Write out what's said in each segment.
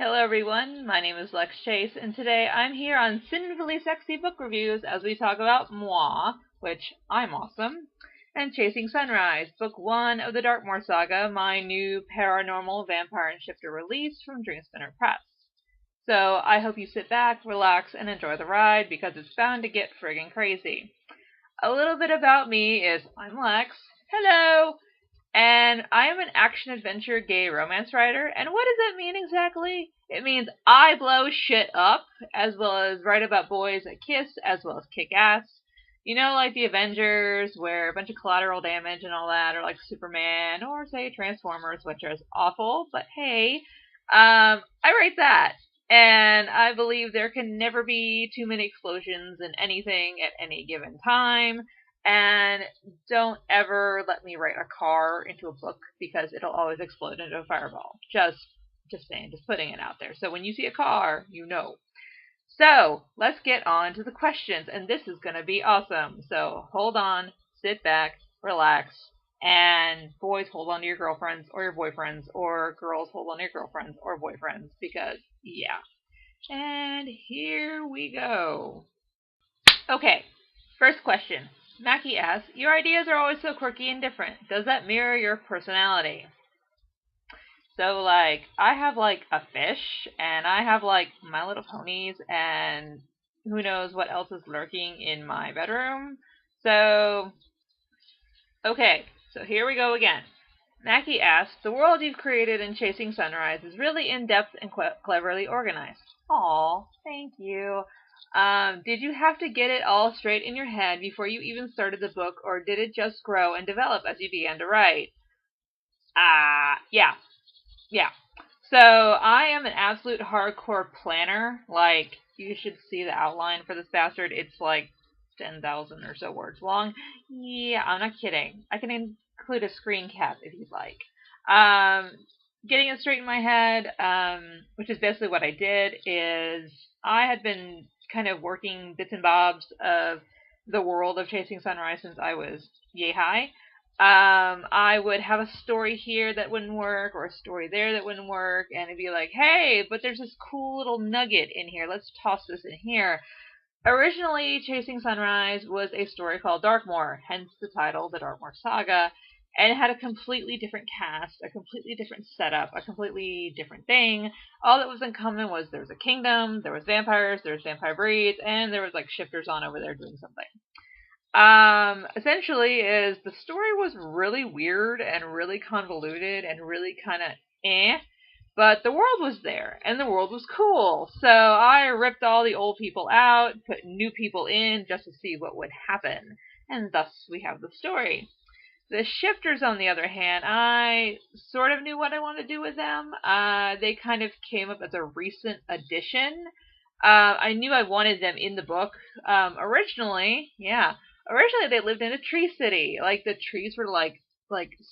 Hello everyone, my name is Lex Chase, and today I'm here on Sinfully Sexy Book Reviews as we talk about Moi, which I'm awesome, and Chasing Sunrise, Book 1 of the Darkmoor Saga, my new paranormal vampire and shifter release from Dreamspinner Press. So I hope you sit back, relax, and enjoy the ride because it's bound to get friggin' crazy. A little bit about me is I'm Lex. Hello! And I am an action-adventure gay romance writer. And what does that mean exactly? It means I blow shit up, as well as write about boys that kiss, as well as kick ass. You know, like the Avengers, where a bunch of collateral damage and all that, or like Superman, or say Transformers, which is awful, but hey, I write that. And I believe there can never be too many explosions in anything at any given time. And don't ever let me write a car into a book because it'll always explode into a fireball. Just saying, just putting it out there. So when you see a car, you know. So let's get on to the questions, and this is going to be awesome. So hold on, sit back, relax, and boys, hold on to your girlfriends or your boyfriends, or girls, hold on to your girlfriends or boyfriends, because yeah. And here we go. Okay, first question. Mackie asks, your ideas are always so quirky and different. Does that mirror your personality? So, I have, a fish, and I have, My Little Ponies, and who knows what else is lurking in my bedroom. So, okay, so here we go again. Mackie asks, the world you've created in Chasing Sunrise is really in-depth and cleverly organized. Aw, thank you. Did you have to get it all straight in your head before you even started the book, or did it just grow and develop as you began to write? Yeah. So I am an absolute hardcore planner. You should see the outline for this bastard. It's 10,000 or so words long. Yeah, I'm not kidding. I can include a screen cap if you'd like. Getting it straight in my head, which is basically what I did, is I had been kind of working bits and bobs of the world of Chasing Sunrise since I was yay high. I would have a story here that wouldn't work, or a story there that wouldn't work, and it'd be like, hey, but there's this cool little nugget in here. Let's toss this in here. Originally, Chasing Sunrise was a story called Darkmoor, hence the title, The Darkmoor Saga, and it had a completely different cast, a completely different setup, a completely different thing. All that was in common was there was a kingdom, there was vampires, there was vampire breeds, and there was shifters on over there doing something. Essentially is the story was really weird and really convoluted and really kind of but the world was there, and the world was cool. So I ripped all the old people out, put new people in just to see what would happen, and thus we have the story. The shifters, on the other hand, I sort of knew what I wanted to do with them. They kind of came up as a recent addition. I knew I wanted them in the book. Originally they lived in a tree city. The trees were like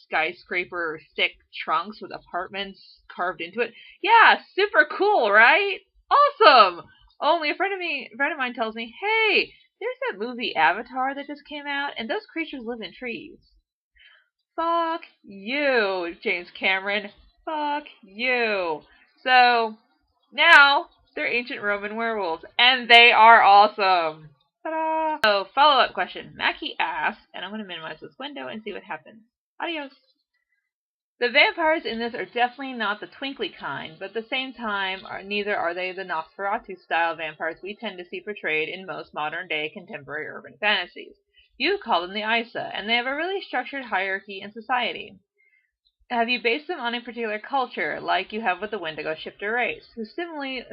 skyscraper thick trunks with apartments carved into it. Yeah, super cool, right? Awesome. Only a friend of mine tells me, "Hey, there's that movie Avatar that just came out, and those creatures live in trees." Fuck you, James Cameron. Fuck you. So now they're ancient Roman werewolves, and they are awesome. Ta-da! So, follow-up question. Mackie asks, and I'm going to minimize this window and see what happens. Adios. The vampires in this are definitely not the twinkly kind, but at the same time, neither are they the Nosferatu-style vampires we tend to see portrayed in most modern-day contemporary urban fantasies. You call them the Isa, and they have a really structured hierarchy in society. Have you based them on a particular culture, like you have with the Wendigo shifter race, who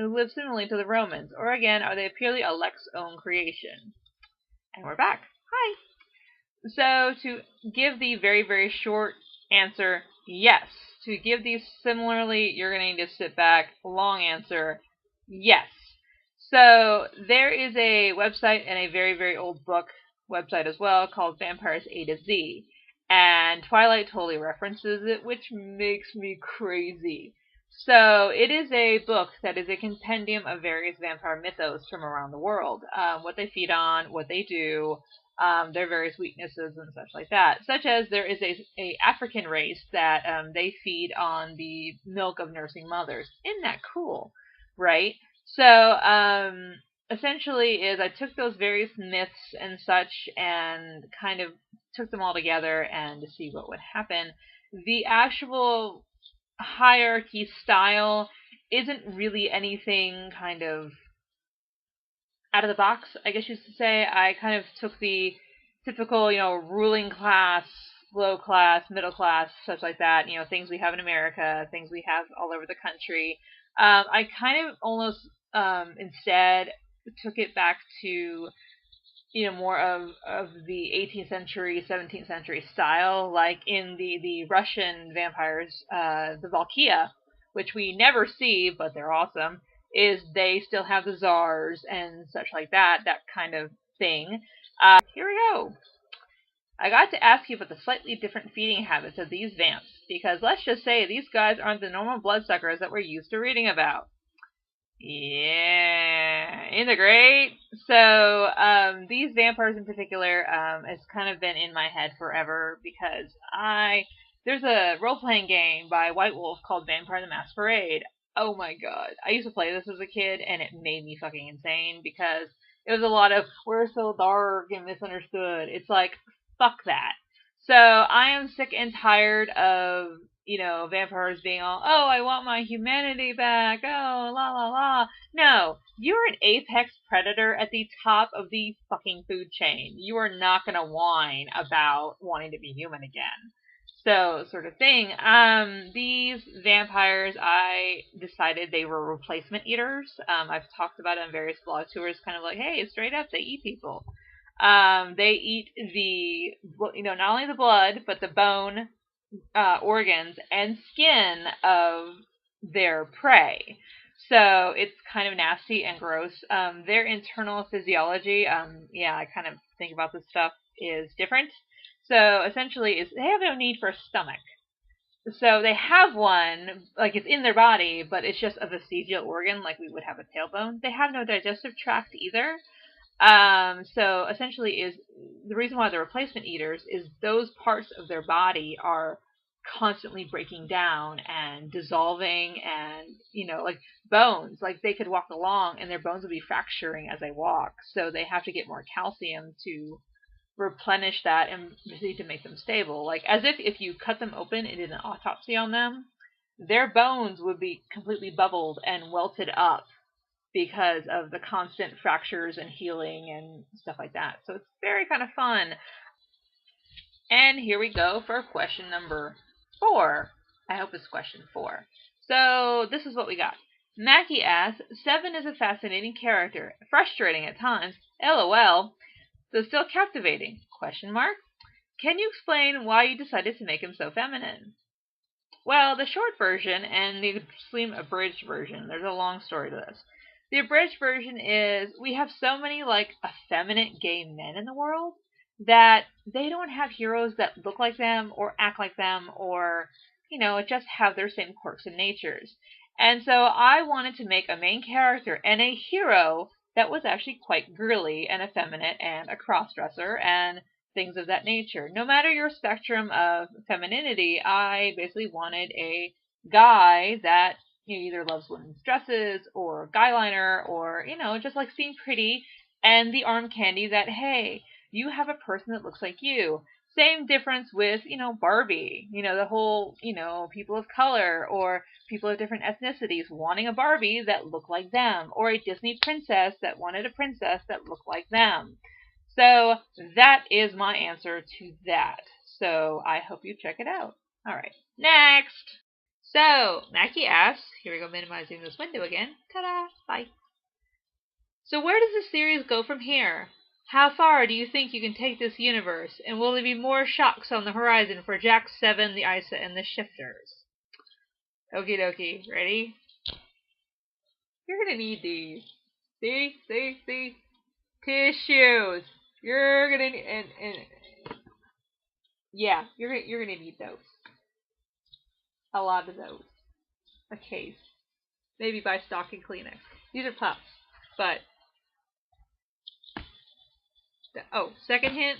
live similarly to the Romans, or again, are they purely a Lex own creation? And we're back. Hi! So, to give the very, very short answer, yes. To give these similarly, you're going to need to sit back. Long answer, yes. So, there is a website and a very, very old book website as well called Vampires A to Z. And Twilight totally references it, which makes me crazy. So it is a book that is a compendium of various vampire mythos from around the world. What they feed on, what they do, their various weaknesses and such like that. Such as there is a African race that they feed on the milk of nursing mothers. Isn't that cool? Right? So essentially is I took those various myths and such and kind of took them all together and to see what would happen. The actual hierarchy style isn't really anything kind of out of the box, I guess you could say. I kind of took the typical, ruling class, low class, middle class, such like that, things we have in America, things we have all over the country. I kind of almost instead took it back to more of the 18th century, 17th century style, like in the Russian vampires, the Valkyria, which we never see, but they're awesome, is they still have the czars and such like that kind of thing. Here we go. I got to ask you about the slightly different feeding habits of these vamps, because let's just say these guys aren't the normal bloodsuckers that we're used to reading about. Yeah, isn't it great? So, these vampires in particular, has kind of been in my head forever because there's a role-playing game by White Wolf called Vampire the Masquerade. Oh my god. I used to play this as a kid and it made me fucking insane because it was a lot of, we're so dark and misunderstood. It's like, fuck that. So, I am sick and tired of vampires being all, oh, I want my humanity back, oh, la la la. No, you're an apex predator at the top of the fucking food chain. You are not going to whine about wanting to be human again. So, sort of thing. These vampires, I decided they were replacement eaters. I've talked about it on various blog tours, kind of like, hey, straight up, they eat people. They eat not only the blood, but the bone, organs and skin of their prey. So it's kind of nasty and gross. Their internal physiology, I kind of think about this stuff, is different. So essentially, is they have no need for a stomach. So they have one, like it's in their body, but it's just a vestigial organ, like we would have a tailbone. They have no digestive tract either. So essentially is the reason why they're replacement eaters is those parts of their body are constantly breaking down and dissolving and, like bones, like they could walk along and their bones would be fracturing as they walk. So they have to get more calcium to replenish that and to make them stable. Like as if you cut them open and did an autopsy on them, their bones would be completely bubbled and welted up because of the constant fractures and healing and stuff like that. So it's very kind of fun. And here we go for question number 4. I hope it's question 4. So this is what we got. Mackie asks, Seven is a fascinating character, frustrating at times, LOL, so still captivating, question mark. Can you explain why you decided to make him so feminine? Well, the short version and the extreme abridged version, there's a long story to this. The abridged version is we have so many effeminate gay men in the world that they don't have heroes that look like them or act like them or, just have their same quirks and natures. And so I wanted to make a main character and a hero that was actually quite girly and effeminate and a crossdresser and things of that nature. No matter your spectrum of femininity, I basically wanted a guy that either loves women's dresses or guy liner or, just like seem pretty and the arm candy that, hey, you have a person that looks like you. Same difference with, Barbie, the whole, people of color or people of different ethnicities wanting a Barbie that looked like them or a Disney princess that wanted a princess that looked like them. So that is my answer to that. So I hope you check it out. All right, next. So Mackie asks, here we go, minimizing this window again. Ta-da, bye. So where does this series go from here? How far do you think you can take this universe? And will there be more shocks on the horizon for Jack 7, the Isa, and the Shifters? Okie dokie, ready? You're gonna need these. See? Tissues. You're gonna need, and yeah, you're gonna need those. A lot of those. a case. Maybe buy stocking Kleenex. These are pups, but... Oh, second hint,